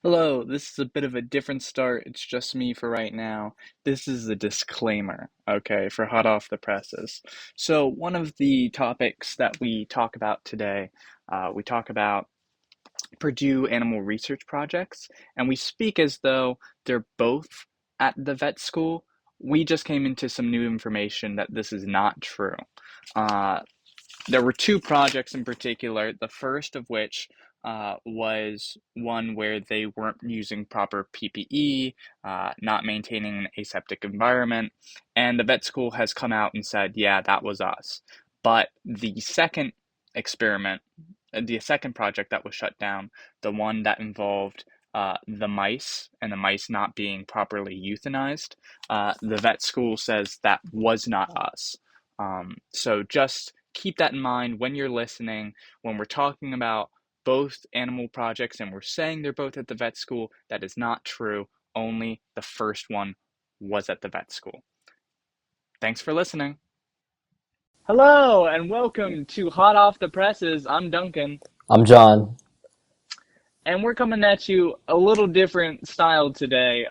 Hello, this is a bit of a different start. It's just me for right now. This is a disclaimer, okay, for hot off the presses. So, one of the topics that we talk about today, we talk about Purdue animal research projects, and we speak as though they're both at the vet school. We just came into some new information that this is not true. Uh, there were two projects in particular, the first of which was one where they weren't using proper PPE, not maintaining an aseptic environment, and the vet school has come out and said, yeah, that was us. But the second experiment, the second project that was shut down, the one that involved the mice and the mice not being properly euthanized, the vet school says that was not us. So just keep that in mind when you're listening, when we're talking about both animal projects and we're saying they're both at the vet school. That is not true. Only the first one was at the vet school. Thanks for listening. Hello and welcome to Hot Off the Presses. I'm Duncan, I'm John. and we're coming at you a little different style today.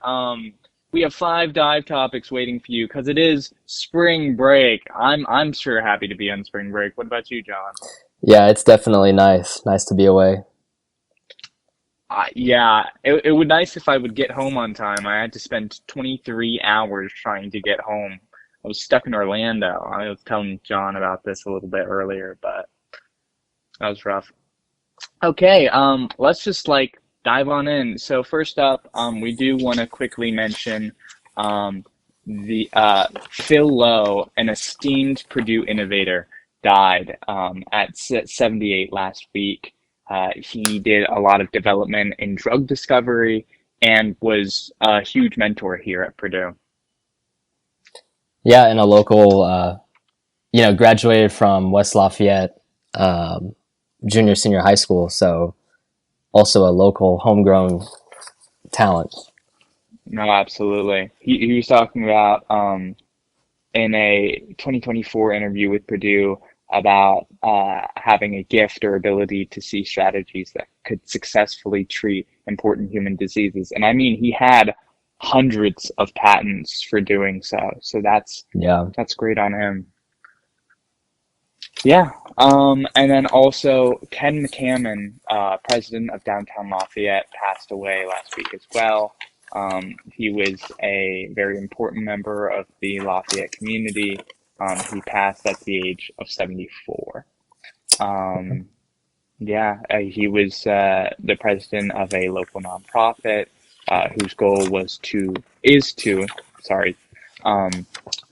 We have five dive topics waiting for you because it is spring break. I'm sure happy to be on spring break. What about you, John? Yeah, it's definitely nice. Nice to be away. Yeah, it would nice if I would get home on time. I had to spend 23 hours trying to get home. I was stuck in Orlando. I was telling John about this a little bit earlier, but that was rough. Okay, let's just dive on in. So first up, we do want to quickly mention um, the Phil Lowe, an esteemed Purdue innovator, died at 78 last week. He did a lot of development in drug discovery and was a huge mentor here at Purdue. Yeah, in a local, graduated from West Lafayette junior senior high school, so also a local homegrown talent. No, absolutely. He was talking about in a 2024 interview with Purdue about having a gift or ability to see strategies that could successfully treat important human diseases. And I mean, he had hundreds of patents for doing so. So Yeah, that's great on him. Yeah. And then also Ken McCammon, president of Downtown Lafayette, passed away last week as well. He was a very important member of the Lafayette community. He passed at the age of 74. Um, yeah, he was the president of a local nonprofit whose goal is to, sorry, um,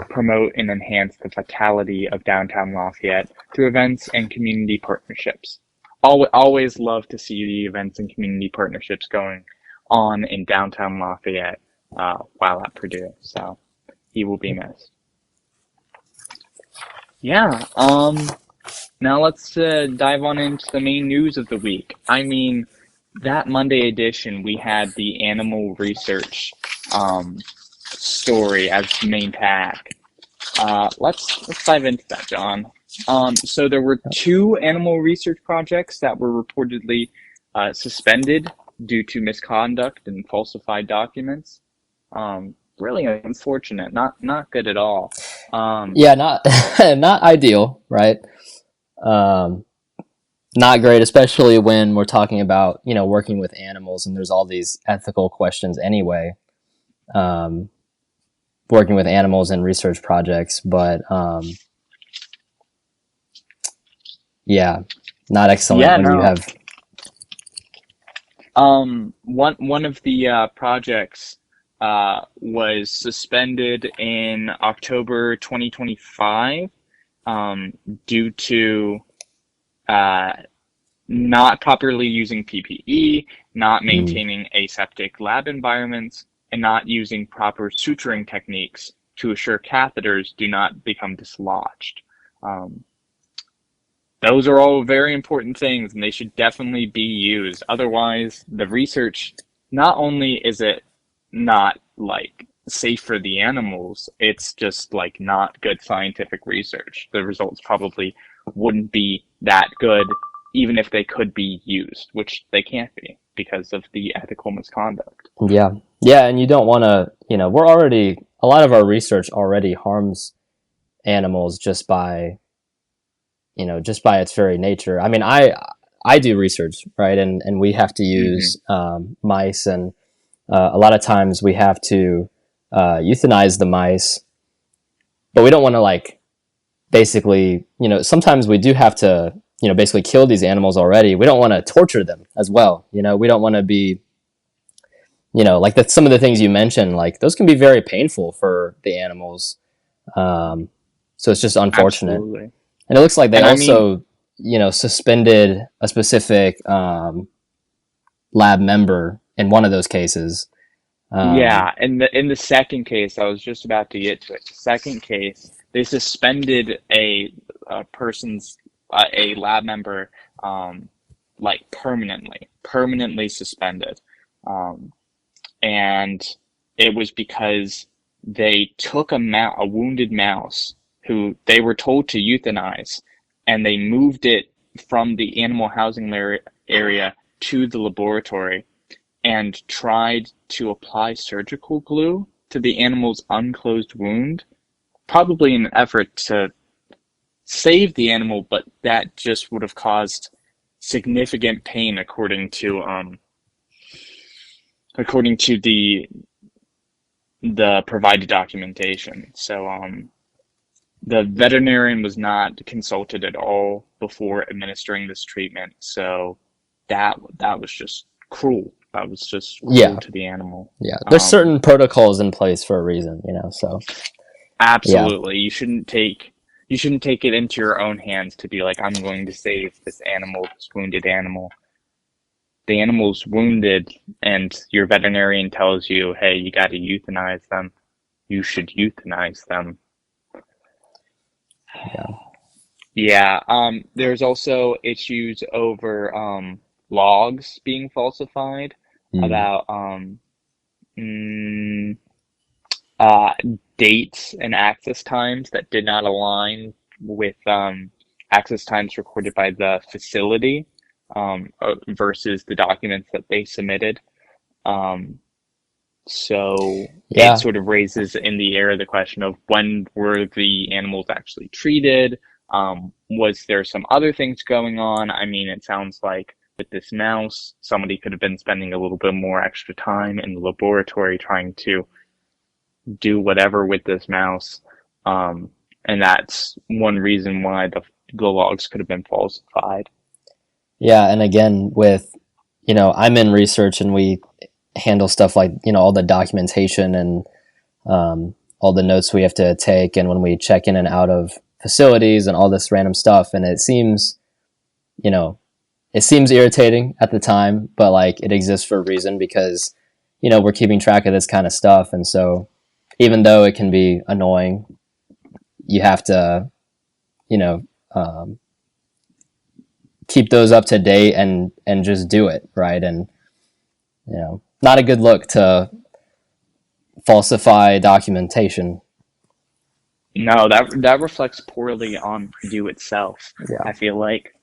promote and enhance the vitality of downtown Lafayette through events and community partnerships. Always love to see the events and community partnerships going on in downtown Lafayette while at Purdue. So he will be missed. Yeah. Now let's dive on into the main news of the week. I mean, that Monday edition, we had the animal research um, story as the main pack. Let's dive into that, John. So there were two animal research projects that were reportedly suspended due to misconduct and falsified documents. Really unfortunate. Not good at all. Um, yeah, not not ideal, right? Um, Not great, especially when we're talking about working with animals, and there's all these ethical questions anyway. Um, Working with animals in research projects, but yeah, not excellent yeah, when you no. have. One of the projects was suspended in October 2025 um, due to uh, not properly using PPE, not Mm, maintaining aseptic lab environments, and not using proper suturing techniques to assure catheters do not become dislodged. Um, those are all very important things, and they should definitely be used. Otherwise, the research, not only is it not safe for the animals, it's just not good scientific research. The results probably wouldn't be that good, even if they could be used, which they can't be. because of the ethical misconduct. Yeah. Yeah, and you don't want to, we're already, a lot of our research already harms animals just by its very nature. I mean, I do research, right? And we have to Hmm. use mice, and a lot of times we have to euthanize the mice, but we don't want to like basically, sometimes we do have to, basically kill these animals already. We don't want to torture them as well. We don't want to be, like some of the things you mentioned, like those can be very painful for the animals. Um, so it's just unfortunate. Absolutely. And it looks like they And I mean, also, suspended a specific lab member in one of those cases. Um, yeah, in the second case, I was just about to get to it. The second case, they suspended a person's a lab member, um, like permanently suspended, um, and it was because they took a wounded mouse who they were told to euthanize, and they moved it from the animal housing area to the laboratory and tried to apply surgical glue to the animal's unclosed wound, probably in an effort to save the animal, but that just would have caused significant pain according to the provided documentation. So the veterinarian was not consulted at all before administering this treatment. So that was just cruel. That was just cruel yeah, to the animal. yeah. There's Um, certain protocols in place for a reason, so yeah, Absolutely. You shouldn't take it into your own hands to be like, I'm going to save this animal, this wounded animal. The animal's wounded and your veterinarian tells you, hey, you got to euthanize them. You should euthanize them. yeah. Yeah, there's also issues over logs being falsified Mm. about mm, uh, dates and access times that did not align with access times recorded by the facility versus the documents that they submitted. Um, so it Yeah, sort of raises in the air the question of when were the animals actually treated? Was there some other things going on? I mean, it sounds like with this mouse, somebody could have been spending a little bit more extra time in the laboratory trying to do whatever with this mouse. Um, and that's one reason why the logs could have been falsified. yeah. And again, I'm in research, and we handle stuff like, all the documentation and all the notes we have to take, and when we check in and out of facilities and all this random stuff. And you know, it seems irritating at the time, but like it exists for a reason because, we're keeping track of this kind of stuff. And so even though it can be annoying, you have to, you know, um, keep those up to date and just do it right. And not a good look to falsify documentation. No, that reflects poorly on Purdue itself, Yeah, I feel like.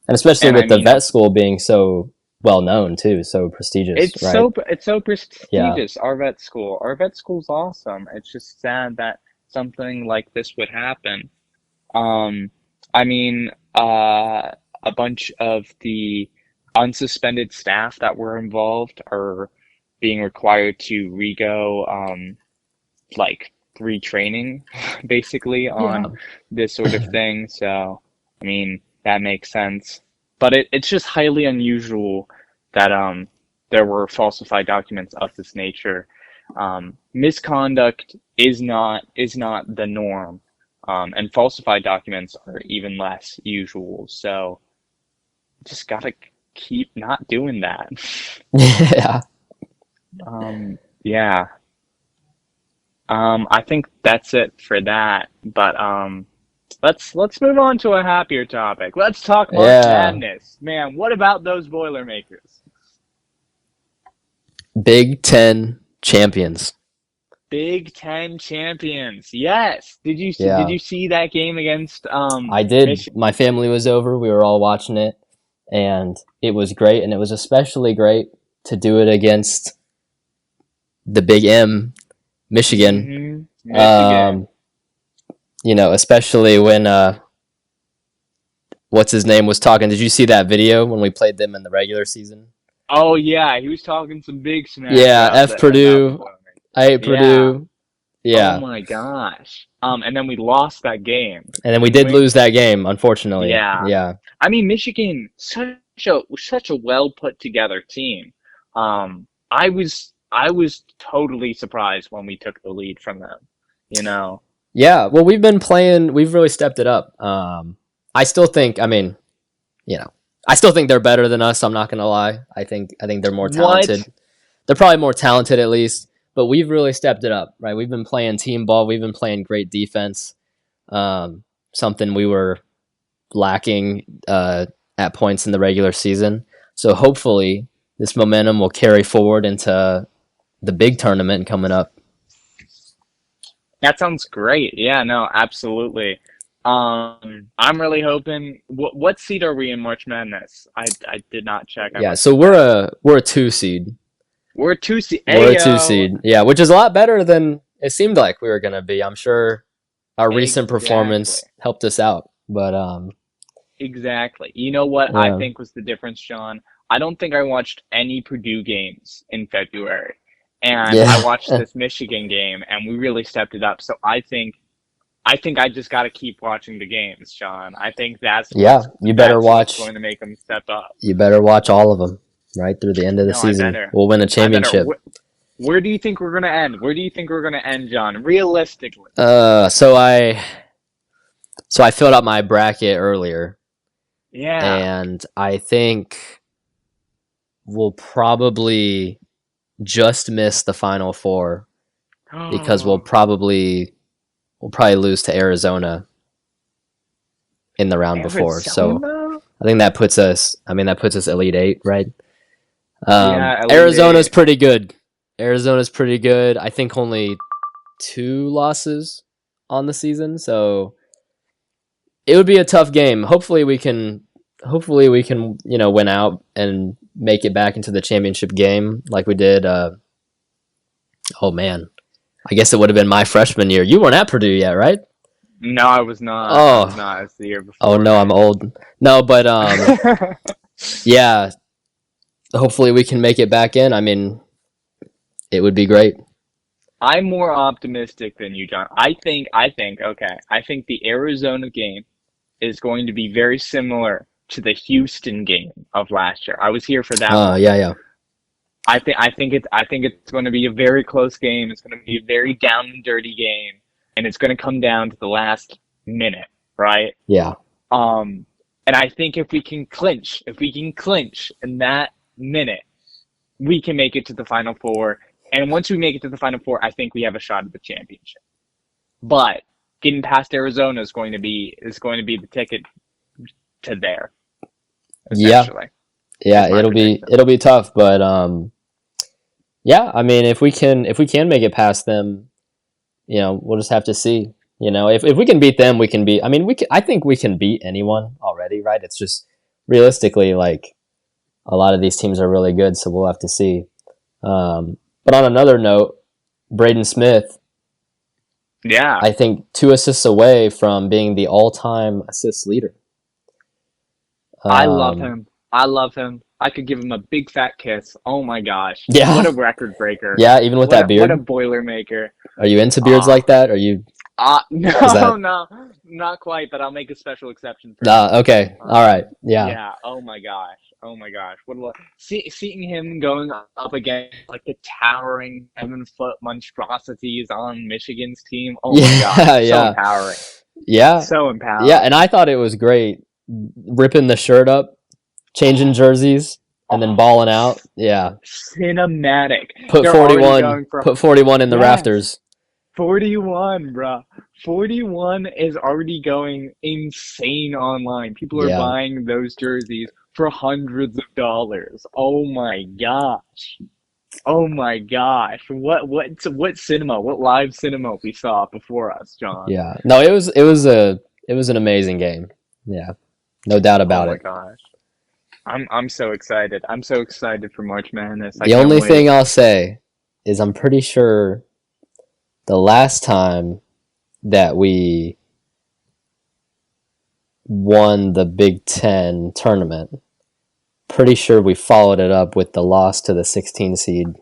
and especially And I with the mean, vet school being so well known too, so prestigious, it's right? so Yeah, prestigious, our vet school. Our vet school's awesome. It's just sad that something like this would happen. Um, I mean, a bunch of the unsuspended staff that were involved are being required to rego like retraining basically yeah, on this sort of thing. So, I mean, that makes sense. But it's just highly unusual that there were falsified documents of this nature. Misconduct is not the norm. And falsified documents are even less usual. So, just gotta keep not doing that. yeah, Yeah. I think that's it for that. But let's move on to a happier topic. Let's talk March yeah. Madness. Man, what about those Boilermakers? Big Ten champions. Big Ten champions. Yes. Did Yeah, you see that game against I did. Michigan? My family was over. We were all watching it, and it was great. And it was especially great to do it against the Big M, Michigan. Michigan. Especially when what's his name was talking. Did you see that video when we played them in the regular season? Oh yeah, he was talking some big smack Yeah, about F the Purdue. Boilermaker. I hate Yeah. Purdue. Oh Yeah. my gosh. And then we lost that game, And then we didn't did we? lose that game, unfortunately. Yeah. Yeah. I mean, Michigan, such a well put together team. I was totally surprised when we took the lead from them. You know. Yeah. Well, we've really stepped it up. I still think, I still think they're better than us. I'm not going to lie. I think they're more talented. What? They're probably more talented at least, but we've really stepped it up, right? We've been playing team ball. We've been playing great defense. Something we were lacking at points in the regular season. So hopefully this momentum will carry forward into the big tournament coming up. That sounds great. Yeah, no, absolutely. I'm really hoping. What seed are we in March Madness? I did not check. I Yeah, must so admit. we're a 2 seed. We're two seed. We're a two Ayo. seed. Yeah, which is a lot better than it seemed like we were gonna be. I'm sure our recent Exactly. performance helped us out. But Exactly. You know what I yeah. think was the difference, John? I don't think I watched any Purdue games in February. And I Yeah. watched this Michigan game and we really stepped it up. So I think I just got to keep watching the games, John. I think Yeah, that's what's going to make them step up. you better watch all of them right through the end of the No, I season. better. We'll win a I better. championship. Where do you think we're going to end? Where do you think we're going to end, John? Realistically. So I filled out my bracket earlier, Yeah. and I think we'll probably just miss the final four because we'll probably lose to Arizona in the round before. So Arizona? I think that puts us Elite Eight, right? Yeah, Elite Arizona's Eight. pretty good. Arizona's pretty good. I think only 2 losses on the season, so it would be a tough game. Hopefully we can win out and make it back into the championship game like we did. Oh man, I guess it would have been my freshman year. You weren't at Purdue yet, right? No, I was not. I was Oh, not. It's the year oh before no, me. I'm old. No, but yeah. Hopefully we can make it back in. I mean, it would be great. I'm more optimistic than you, John. Okay. I think the Arizona game is going to be very similar to the Houston game of last year. I was here for that one. Yeah, yeah, I think it's going to be a very close game. It's going to be a very down and dirty game, and it's going to come down to the last minute, right? yeah, And I think if we can clinch in that minute, we can make it to the final four. And once we make it to the final four, I think we have a shot at the championship. But getting past Arizona is going to be the ticket to there, yeah, essentially, yeah. is my It'll be prediction. it'll be tough, but yeah. I mean, if we can make it past them, we'll just have to see. If we can beat them, we can beat. I mean, I think we can beat anyone already, right? It's just realistically, like a lot of these teams are really good, so we'll have to see. But on another note, Braden Smith, Yeah, I think 2 assists away from being the all-time assist leader. I love Um, him. I love him. I could give him a big fat kiss. Oh my gosh. What yeah, a record breaker. yeah. Even with What a that what a beard, Boilermaker. are you into beards Ah, like that? Are you? Is no, that? no, not quite, but I'll make a special exception for him. Okay. All right. Yeah. Yeah, oh my gosh. Oh my gosh. Seeing him going up against like the towering 7 foot monstrosities on Michigan's team. Oh my Yeah. gosh. So Yeah. empowering. Yeah. So Yeah. empowering. And I thought it was great ripping the shirt up, changing jerseys, and then Oh, balling out. Yeah. cinematic. Put They're already 41. going for Put 41 in the yes. rafters. 41, bruh. 41 is already going insane online. People are Yeah. buying those jerseys for hundreds of dollars. Oh my gosh. Oh my gosh. What live cinema we saw before us, John. Yeah. No, it was an amazing game. Yeah. No doubt Oh about my it. gosh. I'm so excited. I'm so excited for March Madness. I The can't only wait. thing I'll say is I'm pretty sure the last time that we won the Big Ten tournament, pretty sure we followed it up with the loss to the 16 seed in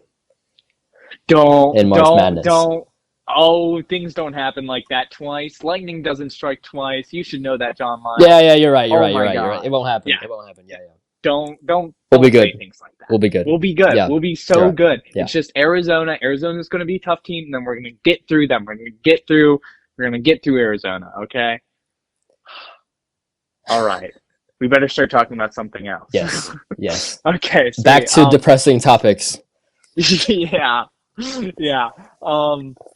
Don't, March don't, Madness. don't. Oh, things don't happen like that twice. Lightning doesn't strike twice. You should know that, John Yeah, Miles. yeah, you're right. You're Oh right. You're my right. You're right. It gosh. won't happen. Yeah, It won't happen. Yeah, yeah. yeah. We'll be Don't say good. things like that. We'll be good. We'll be good. Yeah, We'll be you're so right. good. Yeah. It's just Arizona. Arizona's going to be a tough team, and then we're going to get through them. We're going to get through. We're going to get through Arizona. Okay. All right. We better start talking about something else. Yes. Yes. Okay. Back Sweet. to depressing topics. Yeah. Yeah.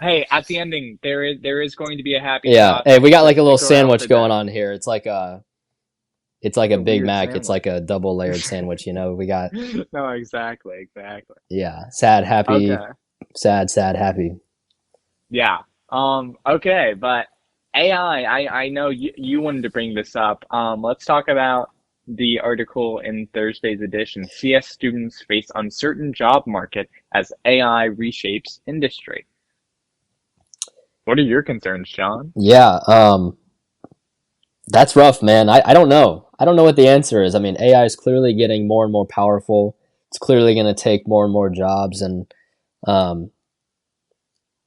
Hey, at the ending, there is going to be a happy Yeah. thought, Hey, we got so like a little stick around sandwich for going that. on here. It's like It's a a Big weird Mac. It's sandwich. like a double layered sandwich, you know. We got No, exactly, exactly. yeah, sad, happy, Okay. sad, sad, happy. Yeah. Okay, but AI, I know you wanted to bring this up. Let's talk about the article in Thursday's edition. CS students face uncertain job market as AI reshapes industry. What are your concerns, John? Yeah, that's rough, man. I don't know. I don't know what the answer is. I mean, AI is clearly getting more and more powerful. It's clearly going to take more and more jobs, and um,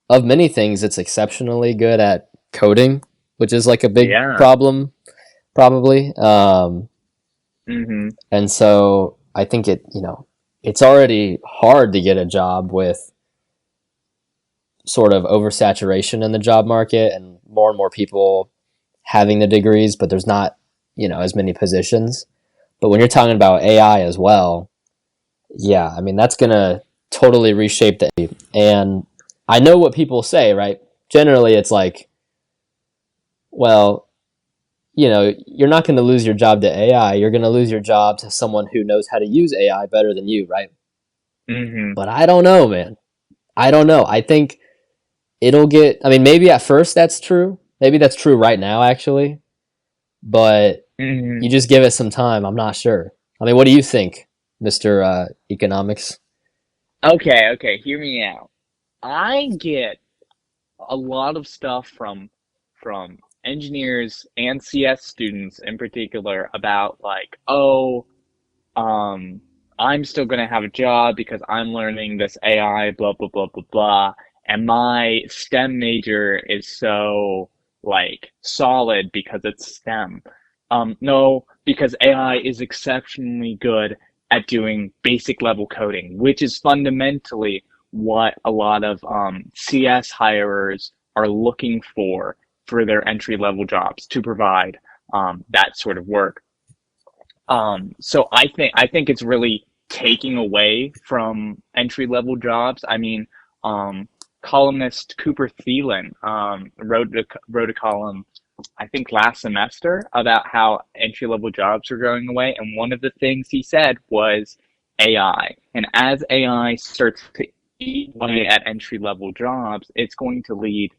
of many things, it's exceptionally good at coding, which is like a big Yeah. problem, probably. Mm-hmm. And so I think it's already hard to get a job with sort of oversaturation in the job market and more people having the degrees, but there's not, as many positions. But when you're talking about AI as well, yeah, I mean, that's going to totally reshape the. And I know what people say, right? Generally, it's like, well, you're not going to lose your job to AI. You're going to lose your job to someone who knows how to use AI better than you, right? Mm-hmm. But I don't know, man. I don't know. I think I mean, maybe at first that's true. Maybe that's true right now, actually. But Mm-hmm. you just give it some time. I'm not sure. I mean, what do you think, Mr. Economics? Okay, okay, hear me out. I get a lot of stuff from engineers and CS students in particular about like, oh, um, I'm still gonna have a job because I'm learning this AI, blah blah blah blah blah, and my STEM major is so like solid because it's STEM. No, because AI is exceptionally good at doing basic level coding, which is fundamentally what a lot of CS hirers are looking for their entry level jobs to provide that sort of work. So I think it's really taking away from entry level jobs. I mean, um, columnist Cooper Thielen wrote a column I think last semester about how entry level jobs are going away, and one of the things he said was AI. And as AI starts to eat away at entry level jobs, it's going to lead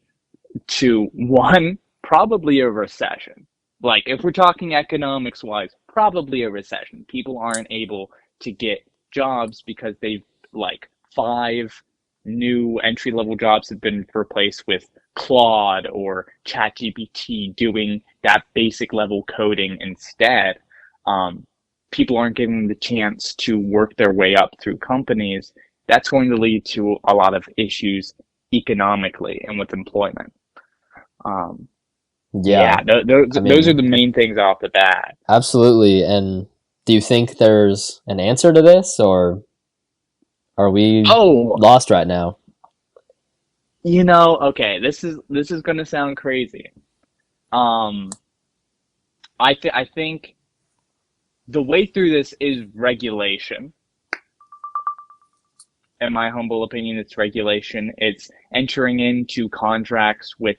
to one, probably a recession. Like, if we're talking economics wise, probably a recession. People aren't able to get jobs because they've, like, five new entry level jobs have been replaced with Claude or ChatGPT doing that basic level coding instead. Um, People aren't given the chance to work their way up through companies. That's going to lead to a lot of issues economically and with employment. Um, Yeah, yeah, I those are mean, the main things off the bat. absolutely. And do you think there's an answer to this, or are we Oh, lost right now? okay, this is gonna sound crazy. Um, I think the way through this is regulation. In my humble opinion, it's regulation. It's entering into contracts with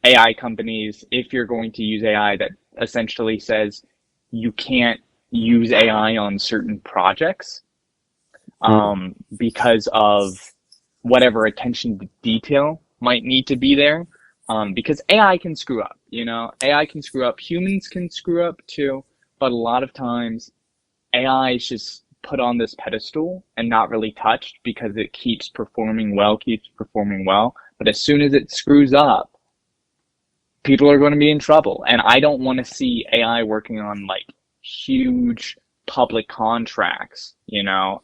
AI companies if you're going to use AI that essentially says you can't use AI on certain projects because of whatever attention to detail might need to be there. Because AI can screw up, AI can screw up, humans can screw up too, but a lot of times AI is just put on this pedestal and not really touched because it keeps performing well. But as soon as it screws up, people are going to be in trouble. And I don't want to see AI working on like huge public contracts,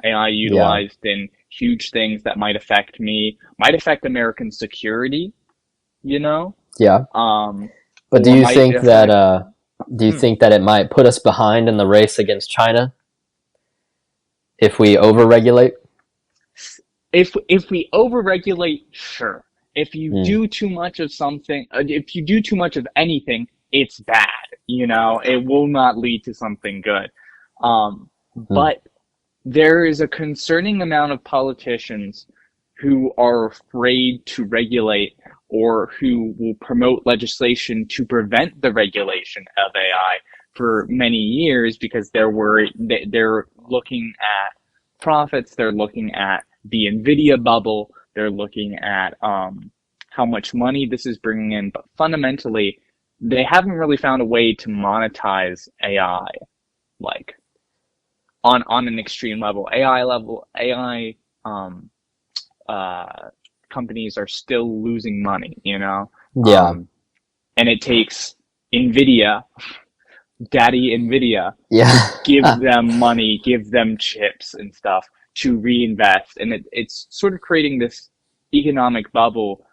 AI Yeah. utilized in huge things that might affect me, might affect American security, you know, Yeah. um, But or might affect. do you Hmm. think that it might put us behind in the race against China if we overregulate? If we overregulate, sure. If you Mm, do too much of something, if you do too much of anything, it's bad. It will not lead to something good. Um, mm, but there is a concerning amount of politicians who are afraid to regulate or who will promote legislation to prevent the regulation of AI for many years because they're worried. They're looking at profits. They're looking at the Nvidia bubble. They're looking at how much money this is bringing in. But fundamentally, they haven't really found a way to monetize AI like on an extreme level. AI um, uh, companies are still losing money, yeah. um, and it takes Nvidia, daddy Nvidia, to Yeah. give them money, give them chips and stuff to reinvest, and it's sort of creating this economic bubble,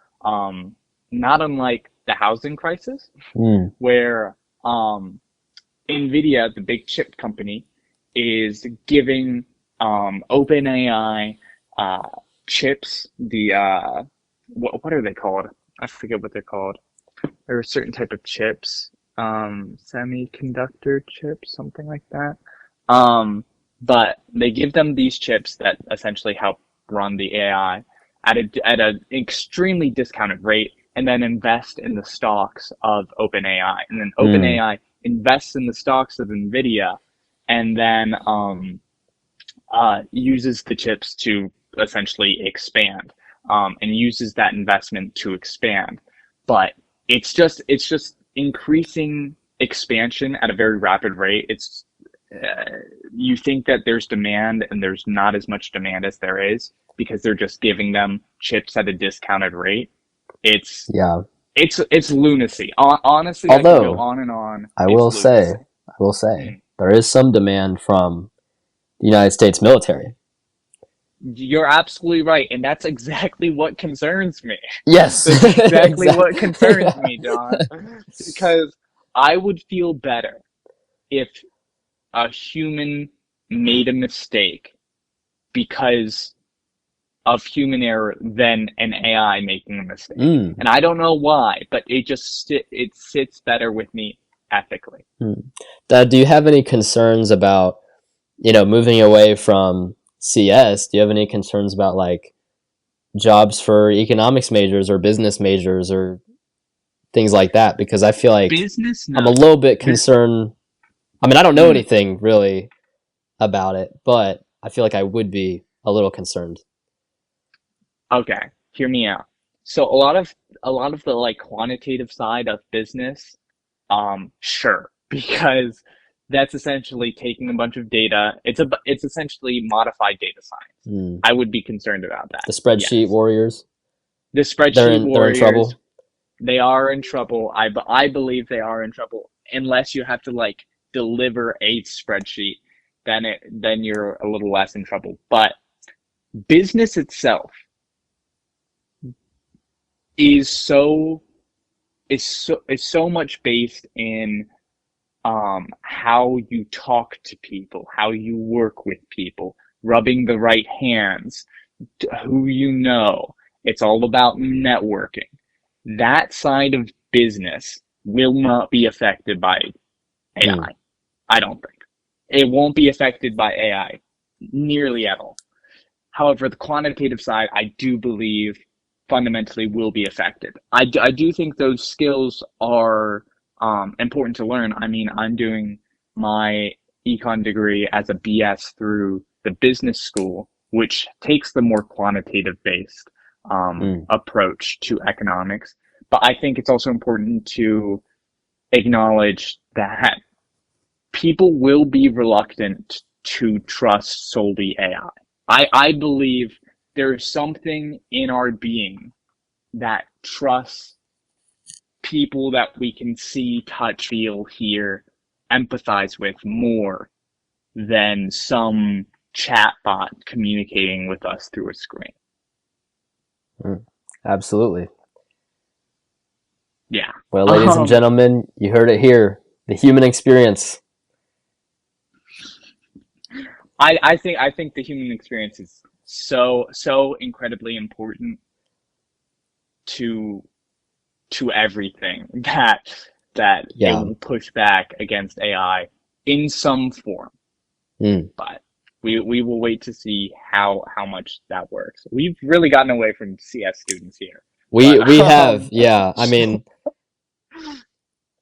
not unlike the housing crisis, Mm, where Nvidia, the big chip company, is giving OpenAI uh, chips. What are they called? I forget what they're called. There are a certain type of chips, semiconductor chips, something like that. Um, but they give them these chips that essentially help run the AI at an extremely discounted rate, and then invest in the stocks of OpenAI, and then mm, OpenAI invests in the stocks of Nvidia, and then uses the chips to essentially expand, and uses that investment to expand. But it's just increasing expansion at a very rapid rate. Uh, you think that there's demand and there's not as much demand as there is because they're just giving them chips at a discounted rate. It's yeah. it's lunacy. Honestly, I could go Although on and on. I It's will say, lunacy. I will say, Hmm. there is some demand from the United States military. You're absolutely right, and that's exactly what concerns me. Yes. That's exactly what Exactly. concerns me, John, because I would feel better if a human made a mistake because of human error than an AI making a mistake. Mm, And I don't know why, but it sits better with me ethically. mm. Do you have any concerns about, moving away from CS? Do you have any concerns about like jobs for economics majors or business majors or things like that? Because I feel like Business, I'm a no. little bit Bi- concerned. I mean, I don't know mm, anything really about it, but I feel like I would be a little concerned. okay, hear me out. So a lot of the like quantitative side of business, sure, because that's essentially taking a bunch of data. It's essentially modified data science. Mm. I would be concerned about that. The spreadsheet Yes. warriors, The spreadsheet they're in warriors, trouble. they are in trouble. I believe they are in trouble unless you have to like deliver a spreadsheet, then you're a little less in trouble. But business itself is so is so much based in how you talk to people, how you work with people, rubbing the right hands, who you know. It's all about networking. That side of business will not be affected by AI. Mm. I don't think. It won't be affected by AI nearly at all. However, the quantitative side, I do believe fundamentally will be affected. I do think those skills are important to learn. I mean, I'm doing my econ degree as a BS through the business school, which takes the more quantitative based Mm. approach to economics. But I think it's also important to acknowledge that people will be reluctant to trust solely AI. I believe there's something in our being that trusts people that we can see, touch, feel, hear, empathize with more than some chatbot communicating with us through a screen. Mm, absolutely. Yeah. Well, ladies and Um, gentlemen, you heard it here. The human experience. I think the human experience is so incredibly important to everything that it Yeah. will push back against AI in some form. Mm. But we will wait to see how much that works. We've really gotten away from CS students here, but We have, yeah. I mean,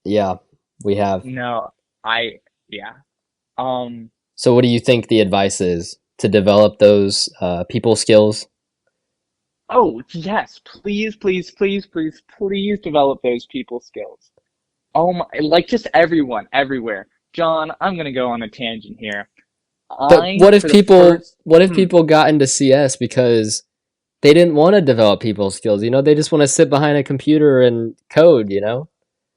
yeah, we have. no, I yeah. Um, So, what do you think the advice is to develop those people skills? oh yes, please develop those people skills. Oh my, like just everyone, everywhere. John, I'm gonna go on a tangent here. But I for the first what if people got into CS because they didn't want to develop people skills? You know, they just want to sit behind a computer and code. You know.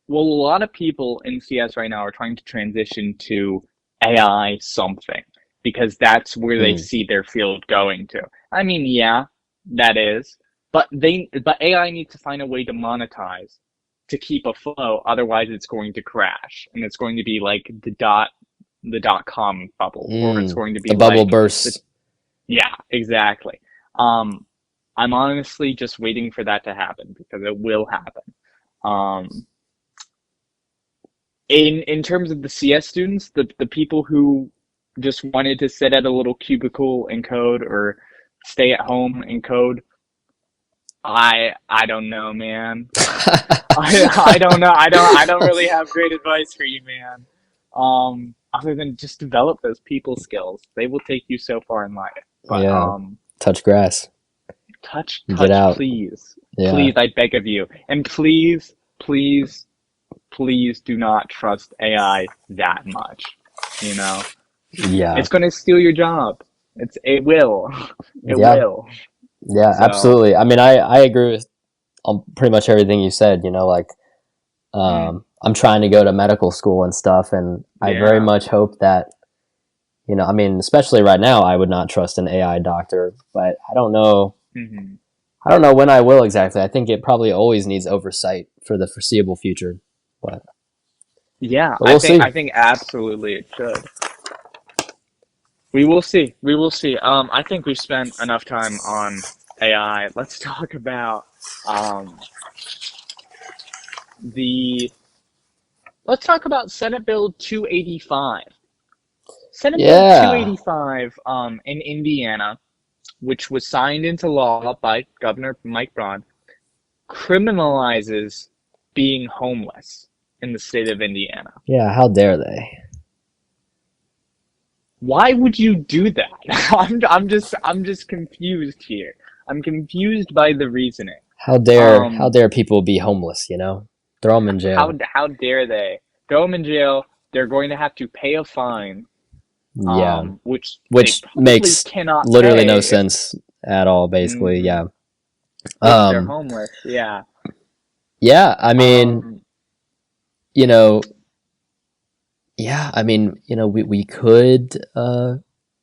well, a lot of people in CS right now are trying to transition to AI something because that's where they Mm. see their field going to. I mean, yeah, that is, but AI needs to find a way to monetize to keep afloat. Otherwise, it's going to crash, and it's going to be like the dot com bubble, or it's Mm. going to The be bubble like the bursts. yeah, exactly. Um, I'm honestly just waiting for that to happen because it will happen. Um, in terms of the CS students, the people who just wanted to sit at a little cubicle and code or stay at home and code, I don't know, man. I don't know. I don't really have great advice for you, man. Other than just develop those people skills. They will take you so far in life. But Yeah. Touch grass. Get touch, out. please. Yeah. Please, I beg of you. And please, please do not trust AI that much. You know, Yeah. it's going to steal your job. It will. It Yeah. will. Yeah. So, Absolutely. I mean, I agree with pretty much everything you said. You know, like mm, I'm trying to go to medical school and stuff, and I very yeah. much hope that I mean, especially right now, I would not trust an AI doctor, but I don't know. Hmm. I don't know when I will exactly. I think it probably always needs oversight for the foreseeable future, but Yeah, we'll see. I think absolutely it should. We will see. We will see. I think we've spent enough time on AI. Let's talk about um the let's talk about Senate Bill 285. Senate Bill Yeah, 285 in Indiana, which was signed into law by Governor Mike Braun, criminalizes being homeless in the state of Indiana. yeah. How dare they? Why would you do that? I'm just confused here. I'm confused by the reasoning. How Um, dare people be homeless? You know, throw them in jail. how dare they throw them in jail? They're going to have to pay a fine, Yeah, which they which probably makes cannot literally no pay if sense at all. Basically, mhm, yeah. if they're Um, homeless. Yeah. yeah. I mean, Um, you know, yeah. I mean,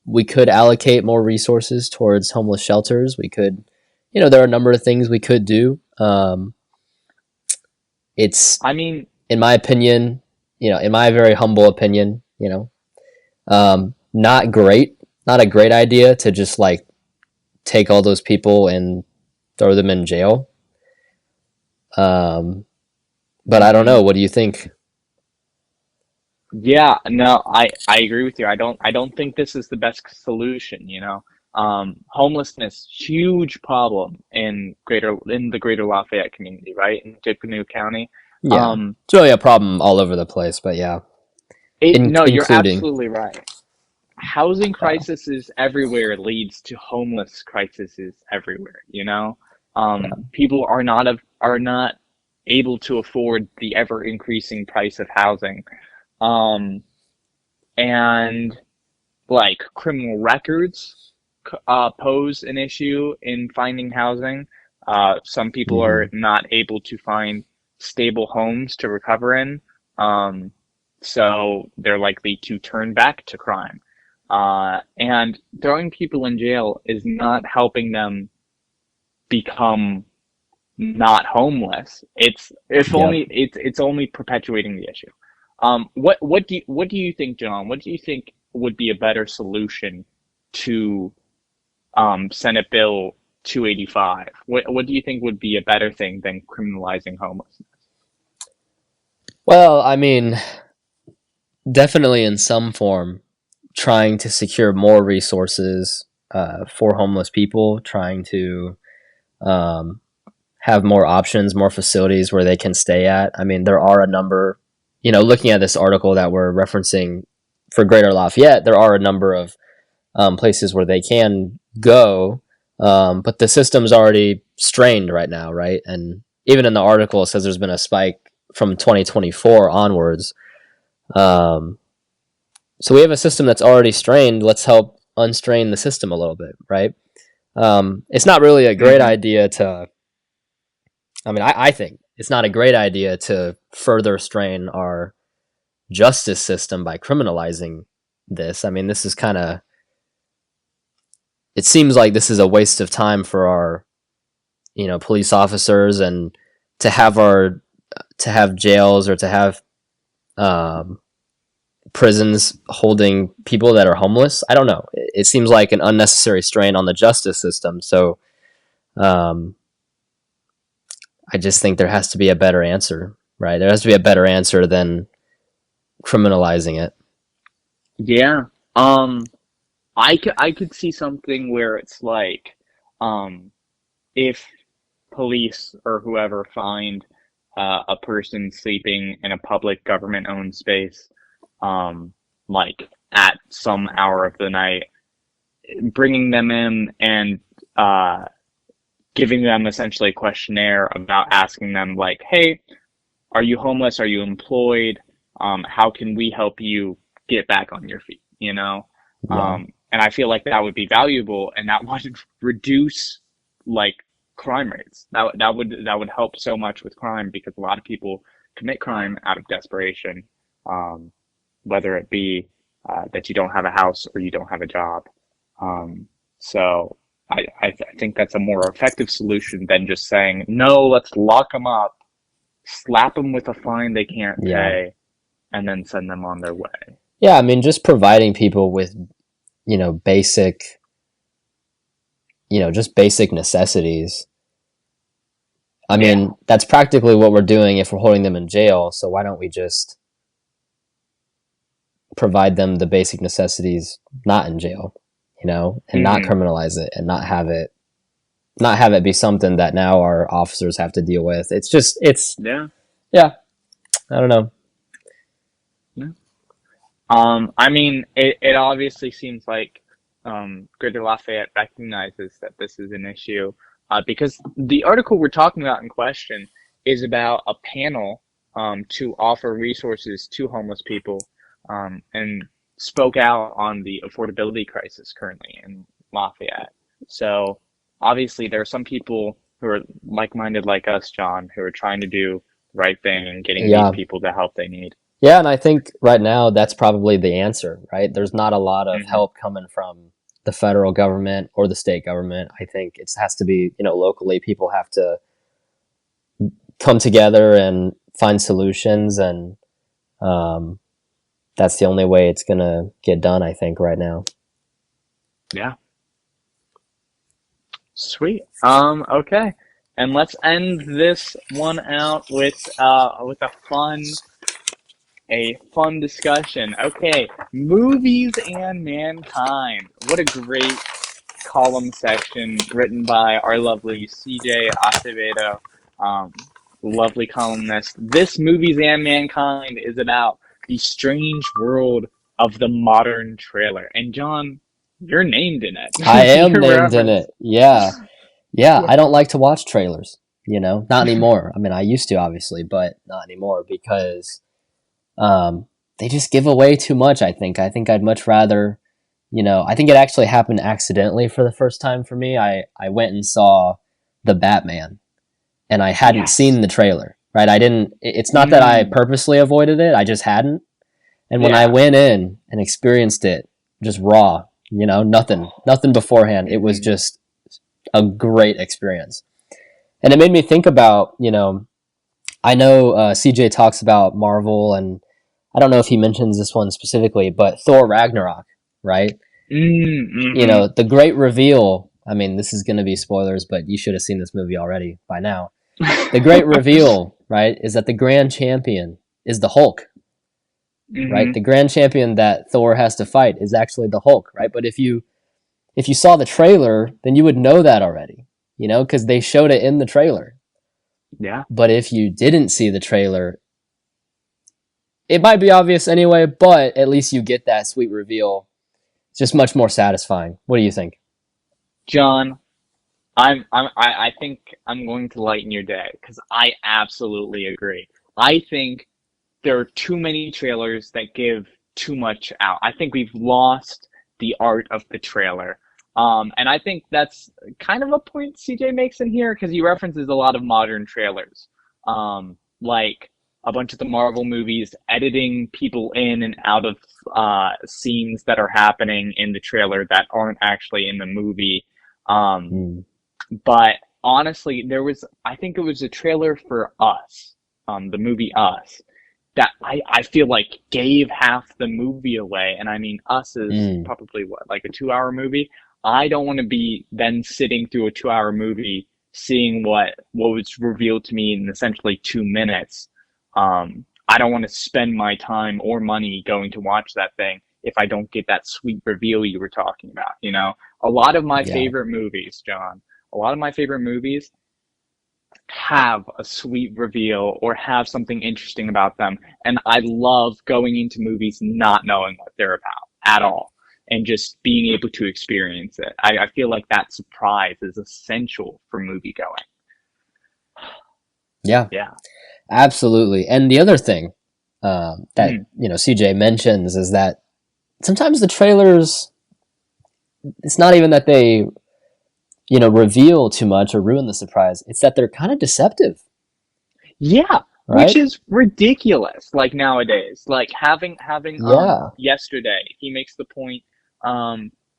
we could allocate more resources towards homeless shelters. We could, there are a number of things we could do. It's, I mean, in my opinion, in my very humble opinion, not great, not a great idea to just like take all those people and throw them in jail. Um, but I don't mhm. know. What do you think? Yeah, no, I agree with you. I don't think this is the best solution, you know. Homelessness, huge problem in the greater Lafayette community, right? In Tippecanoe County. Yeah, Um, it's really a problem all over the place, but yeah, no, you're including, absolutely right. Housing yeah, crises everywhere leads to homeless crises everywhere, you know? yeah, People are not able to afford the ever increasing price of housing. Um, and like criminal records pose an issue in finding housing. Some people are Hmm. not able to find stable homes to recover in, um, so they're likely to turn back to crime. And throwing people in jail is not helping them become not homeless. Yep. It's only perpetuating the issue. What do you think, John? What do you think would be a better solution to Senate Bill 285? What do you think would be a better thing than criminalizing homelessness? Well, I mean, definitely in some form, trying to secure more resources for homeless people, trying to um, have more options, more facilities where they can stay at. I mean, there are a number, looking at this article that we're referencing for Greater Lafayette, there are a number of places where they can go, but the system's already strained right now, right? And even in the article, it says there's been a spike from 2024 onwards. Um, so we have a system that's already strained. Let's help unstrain the system a little bit, right? It's not really a great Mm-hmm. idea to. I mean, I think it's not a great idea to further strain our justice system by criminalizing this. I mean, this is kind of. It seems like this is a waste of time for our, police officers, and to have our to have jails or to have um, prisons holding people that are homeless. I don't know. It seems like an unnecessary strain on the justice system. So um, I just think there has to be a better answer, right? There has to be a better answer than criminalizing it. Yeah. I could see something where it's like, um, if police or whoever find a person sleeping in a public government-owned space, um, like at some hour of the night, bringing them in and uh, giving them essentially a questionnaire about asking them like, "Hey, are you homeless? Are you employed? How can we help you get back on your feet?" You know, Yeah. and I feel like that would be valuable, and that would reduce like crime rates. That would help so much with crime because a lot of people commit crime out of desperation, um, whether it be that you don't have a house or you don't have a job. Um, so I think that's a more effective solution than just saying, no, let's lock them up, slap them with a fine they can't Yeah. pay, and then send them on their way. Yeah. I mean, just providing people with, basic, just basic necessities. I Yeah. mean, that's practically what we're doing if we're holding them in jail. So why don't we just provide them the basic necessities not in jail, and not Hmm. criminalize it and not have it be something that now our officers have to deal with. It's Yeah. yeah, I don't know. Yeah. I mean, it obviously seems like Greater Lafayette recognizes that this is an issue because the article we're talking about in question is about a panel to offer resources to homeless people and spoke out on the affordability crisis currently in Lafayette. So obviously, there are some people who are like-minded like us, John, who are trying to do the right thing and getting these Yeah. people the help they need. Yeah, and I think right now that's probably the answer, right? There's not a lot of Hmm. help coming from the federal government or the state government. I think it has to be, locally people have to come together and find solutions, and um, that's the only way it's gonna get done, I think, right now. Yeah. Sweet. Okay. And let's end this one out with a fun discussion. Okay, movies and mankind. What a great column section written by our lovely CJ Acevedo, um, lovely columnist. This movies and mankind is about the strange world of the modern trailer. And John, you're named in I it. am You're named in referenced. it. Yeah. Yeah, Yeah. I don't like to watch trailers, not anymore. I mean, I used to obviously, but not anymore because they just give away too much. I think I'd much rather, I think it actually happened accidentally for the first time for me. I went and saw the Batman, and I hadn't Yes. seen the trailer. Right, I didn't. It's not that I Mm, purposely avoided it. I just hadn't. And when I yeah. went in and experienced it, just raw, nothing beforehand. It was Hmm. just a great experience. And it made me think about, I know CJ talks about Marvel, and I don't know if he mentions this one specifically, but Thor Ragnarok, right? Mm-hmm. The great reveal. I mean, this is going to be spoilers, but you should have seen this movie already by now. The great reveal, right, is that the grand champion is the Hulk, right? Hmm. The grand champion that Thor has to fight is actually the Hulk, right? But if you saw the trailer, then you would know that already, because they showed it in the trailer. Yeah. But if you didn't see the trailer, it might be obvious anyway, but at least you get that sweet reveal. It's just much more satisfying. What do you think? John, I think I'm going to lighten your day because I absolutely agree. I think there are too many trailers that give too much out. I think we've lost the art of the trailer. And I think that's kind of a point CJ makes in here because he references a lot of modern trailers. Like a bunch of the Marvel movies editing people in and out of scenes that are happening in the trailer that aren't actually in the movie. Um, Mm. but honestly, I think it was a trailer for Us, the movie Us, that I feel like gave half the movie away. And I mean, Us is Mm. probably what, like a 2 hour movie? I don't want to be then sitting through a 2 hour movie seeing what was revealed to me in essentially 2 minutes. I don't want to spend my time or money going to watch that thing if I don't get that sweet reveal you were talking about, you know? A lot of my Yeah. favorite movies, John, a lot of my favorite movies have a sweet reveal or have something interesting about them. And I love going into movies not knowing what they're about at all and just being able to experience it. I feel like that surprise is essential for movie going. Yeah. Yeah. Absolutely. And the other thing that Mm. CJ mentions is that sometimes the trailers, it's not even that they reveal too much or ruin the surprise. It's that they're kind of deceptive, Yeah, which right? is ridiculous. Like nowadays, like having Yeah. yesterday, he makes the point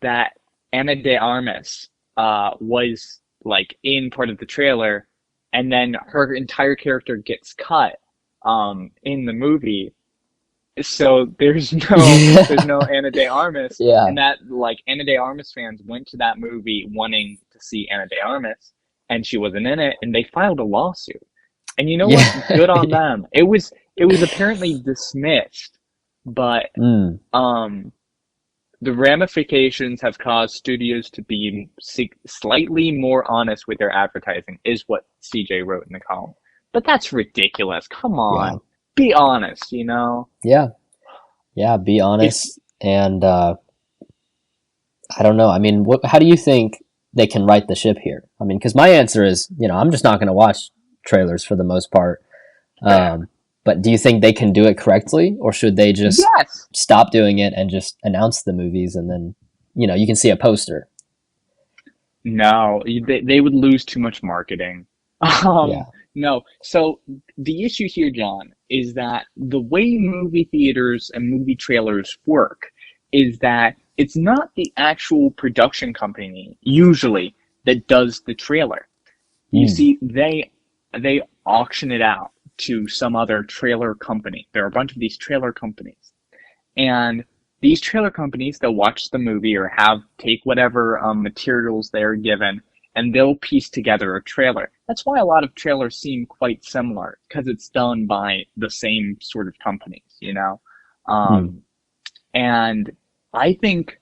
that Anna de Armas was like in part of the trailer, and then her entire character gets cut in the movie. So there's no Anna de Armas, Yeah. and that like Anna de Armas fans went to that movie wanting to see Anna de Armas, and she wasn't in it, and they filed a lawsuit. And you know what? Yeah. Good on them. It was apparently dismissed, but Mm. um the ramifications have caused studios to be slightly more honest with their advertising, is what CJ wrote in the column. But that's ridiculous. Come Yeah. on. Be honest, you know? Yeah. Yeah. Be If honest. And I don't know. I mean, how do you think they can right the ship here? I mean, because my answer is, I'm just not going to watch trailers for the most part. fair. But do you think they can do it correctly, or should they just Yes. stop doing it and just announce the movies and then, you can see a poster? No, they would lose too much marketing. Yeah. No. So the issue here, John, is that the way movie theaters and movie trailers work is that it's not the actual production company usually that does the trailer. You Mm. see, they auction it out to some other trailer company. There are a bunch of these trailer companies. And these trailer companies, they'll watch the movie or take whatever materials they're given, and they'll piece together a trailer. That's why a lot of trailers seem quite similar because it's done by the same sort of companies, you know. Mm. Um, and I think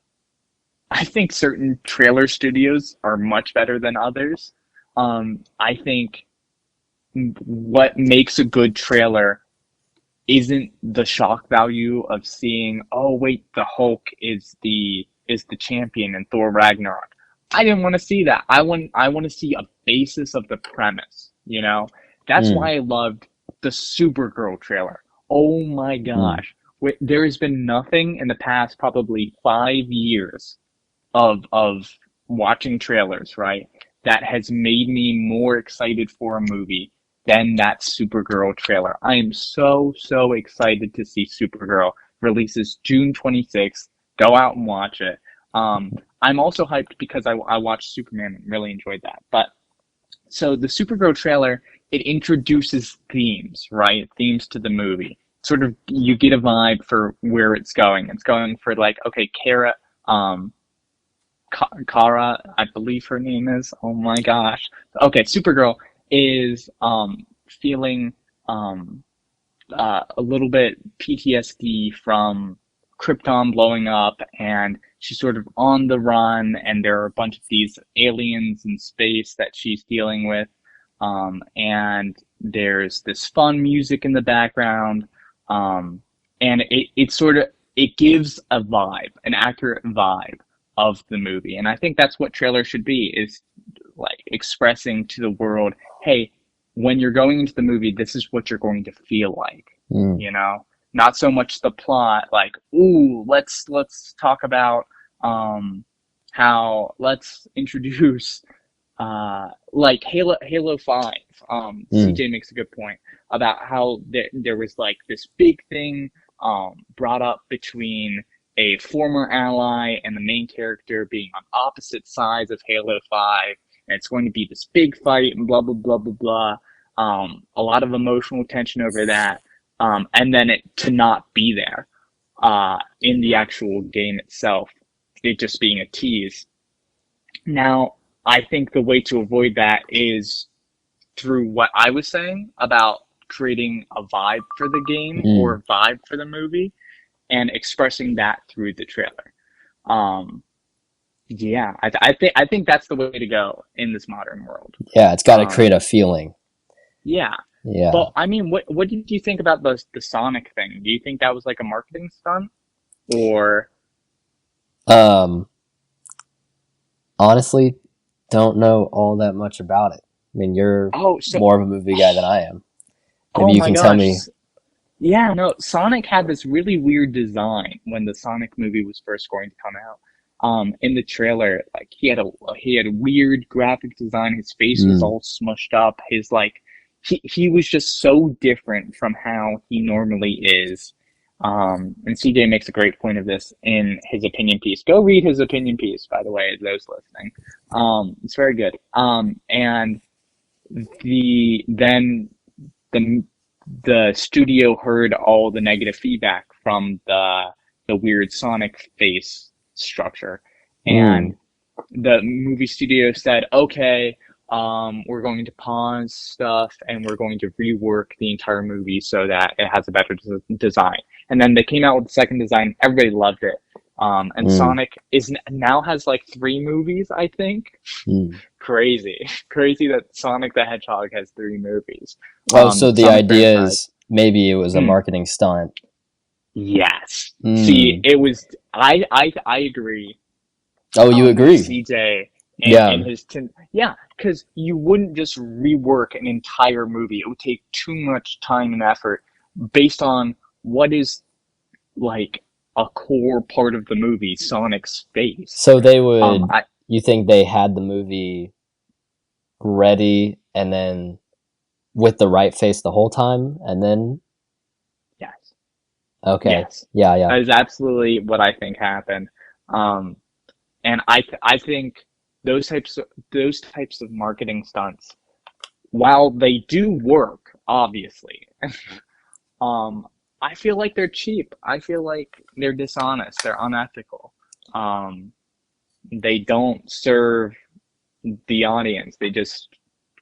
I think certain trailer studios are much better than others. I think what makes a good trailer isn't the shock value of seeing, oh wait, the Hulk is the champion in Thor Ragnarok. I didn't want to see that. I want to see a basis of the premise, you know? That's Mm. why I loved the Supergirl trailer. Oh my Mm. gosh. There has been nothing in the past probably 5 years of watching trailers, right, that has made me more excited for a movie than that Supergirl trailer. I am so excited to see Supergirl. Releases June 26th. Go out and watch it. I'm also hyped because I watched Superman and really enjoyed that. But so the Supergirl trailer, it introduces themes, right? Themes to the movie. Sort of, you get a vibe for where it's going. It's going for like, okay, um, Kara, I believe her name is. Oh my gosh. Okay, Supergirl is feeling a little bit PTSD from Krypton blowing up, and she's sort of on the run, and there are a bunch of these aliens in space that she's dealing with. And there's this fun music in the background, and it sort of it gives a vibe, an accurate vibe of the movie, and I think that's what trailers should be, is like expressing to the world, hey, when you're going into the movie, this is what you're going to feel like, Mm. you know? Not so much the plot, like, ooh, let's talk about how let's introduce like Halo 5. Mm. CJ makes a good point about how there was like this big thing brought up between a former ally and the main character being on opposite sides of Halo 5, and it's going to be this big fight and blah blah blah blah blah. A lot of emotional tension over that, and then it to not be there in the actual game itself, it just being a tease. Now, I think the way to avoid that is through what I was saying about creating a vibe for the game or Mm. a vibe for the movie and expressing that through the trailer. Um, yeah, I think that's the way to go in this modern world. Yeah, it's got to create Um, a feeling. yeah, Yeah. but I mean, what did you think about the Sonic thing? Do you think that was like a marketing stunt, or Um, honestly, don't know all that much about it. I mean, you're oh, so more of a movie guy than I am. Maybe oh you my can tell me. gosh, yeah, no, Sonic had this really weird design when the Sonic movie was first going to come out. In the trailer, like he had a weird graphic design. His face was Mm. all smushed up. His like he was just so different from how he normally is. And CJ makes a great point of this in his opinion piece. Go read his opinion piece, by the way, those listening. It's very good. And then the the studio heard all the negative feedback from the weird Sonic face structure, Mm. and the movie studio said, "Okay, we're going to pause stuff and we're going to rework the entire movie so that it has a better design." And then they came out with the second design. Everybody loved it. And Mm. Sonic is now has like three movies, I think. Mm. Crazy, crazy that Sonic the Hedgehog has three movies. Oh, so the Sonic idea franchise. is maybe it was a Mm, marketing stunt. yes. See, Mm. it was. I agree. Oh, you With agree? CJ Yeah. and his yeah, because you wouldn't just rework an entire movie. It would take too much time and effort based on what is like a core part of the movie, Sonic's face. So they would, I you think they had the movie ready and then with the right face the whole time and then, yes, okay. yes, Yeah, yeah. that is absolutely what I think happened. Um, and I think those types of marketing stunts, while they do work, obviously, um, I feel like they're cheap. I feel like they're dishonest. They're unethical. Um, they don't serve the audience. They just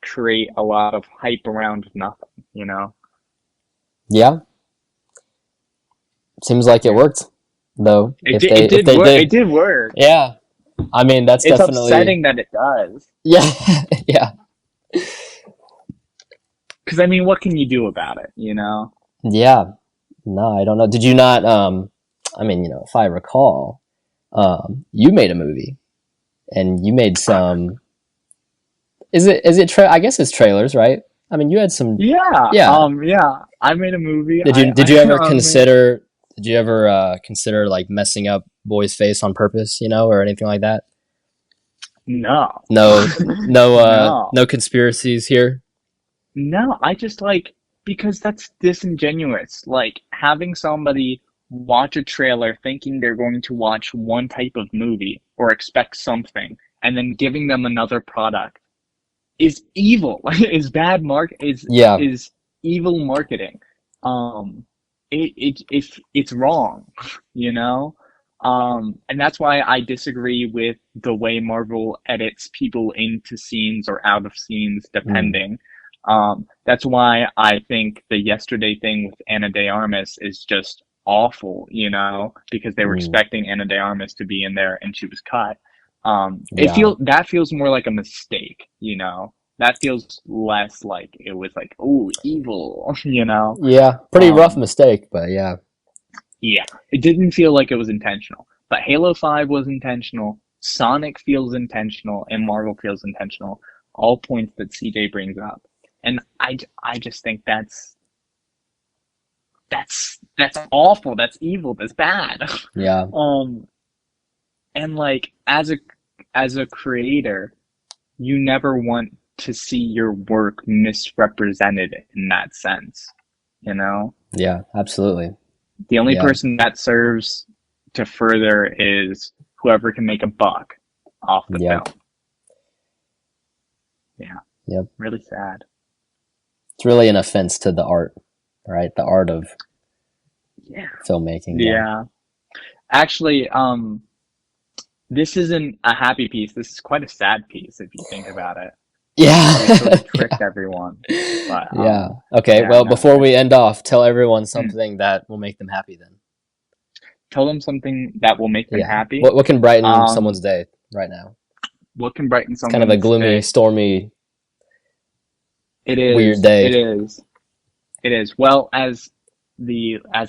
create a lot of hype around nothing, you know? Yeah. Seems like it Yeah. worked though. It If did they work. did. It did work. Yeah. I mean, that's It's definitely upsetting that it does. yeah. Yeah. Because I mean, what can you do about it, you know? Yeah. No, I don't know. Did you not I mean, if I recall, you made a movie and you made some I guess it's trailers, right? I mean, you had some Yeah. yeah. Yeah. I made a movie. Did you ever I made consider Did you ever consider like messing up boy's face on purpose, or anything like that? No. No, no, No. no conspiracies here. No, I just like because that's disingenuous. Like having somebody watch a trailer thinking they're going to watch one type of movie or expect something, and then giving them another product is evil. Is bad Yeah, is evil marketing. It's wrong, you know. And that's why I disagree with the way Marvel edits people into scenes or out of scenes, mm, depending. That's why I think the yesterday thing with Ana de Armas is just awful, because they were mm, expecting Ana de Armas to be in there and she was cut. yeah, That feels more like a mistake, That feels less like it was like, oh, evil, yeah. Pretty rough Um, mistake, but yeah, yeah, it didn't feel like it was intentional. But Halo 5 was intentional, Sonic feels intentional, and Marvel feels intentional. All points that CJ brings up. And I just think that's awful, that's evil, that's bad. yeah, um and like as a creator, you never want to see your work misrepresented in that sense, you know? yeah. Absolutely. The only Yeah, person that serves to further is whoever can make a buck off the yep, film. Yeah, yep. really sad. It's really an offense to the art, right? The art of Yeah. filmmaking. Yeah, Yeah. Actually, this isn't a happy piece. This is quite a sad piece if you think about it. We yeah, sort of tricked yeah. everyone. But Yeah. Okay. yeah, Well, no. before we end off, tell everyone Mm. something that will make them happy. Then. Tell them something that will make them Yeah. happy. What can brighten Um, someone's day right now? what can brighten It's kind of a someone's gloomy, day? stormy, It weird is. day. It is. It is. Well, as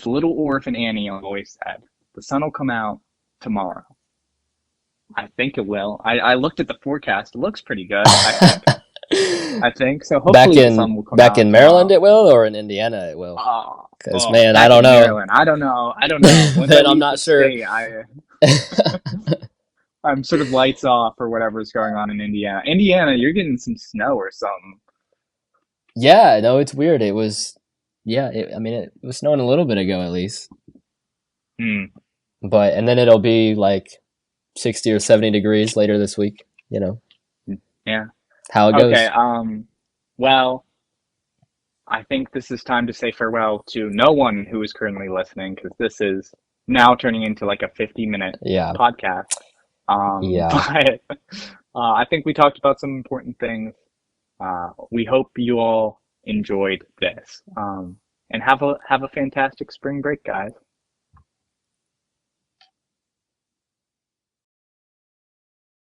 little orphan Annie always said, the sun will come out tomorrow. I think it will. I looked at the forecast. It looks pretty good, I think. I think. So back hopefully the sun in will come back out in Maryland, tomorrow. it will, or in Indiana, it will. Oh, Because oh, man, I back don't in know. Maryland. I don't know. I don't know. Once I Then I'm leave the not sure. state, I'm sort of lights off or whatever's going on in Indiana. Indiana, you're getting some snow or something. Yeah. No, it's weird. It was. Yeah. I mean, it was snowing a little bit ago, at least. Hmm. But and then it'll be like 60 or 70 degrees later this week. Yeah. How it Okay. goes. Well, I think this is time to say farewell to no one who is currently listening because this is now turning into like a 50-minute Yeah. podcast. Yeah. But I think we talked about some important things. We hope you all enjoyed this. And have a fantastic spring break, guys.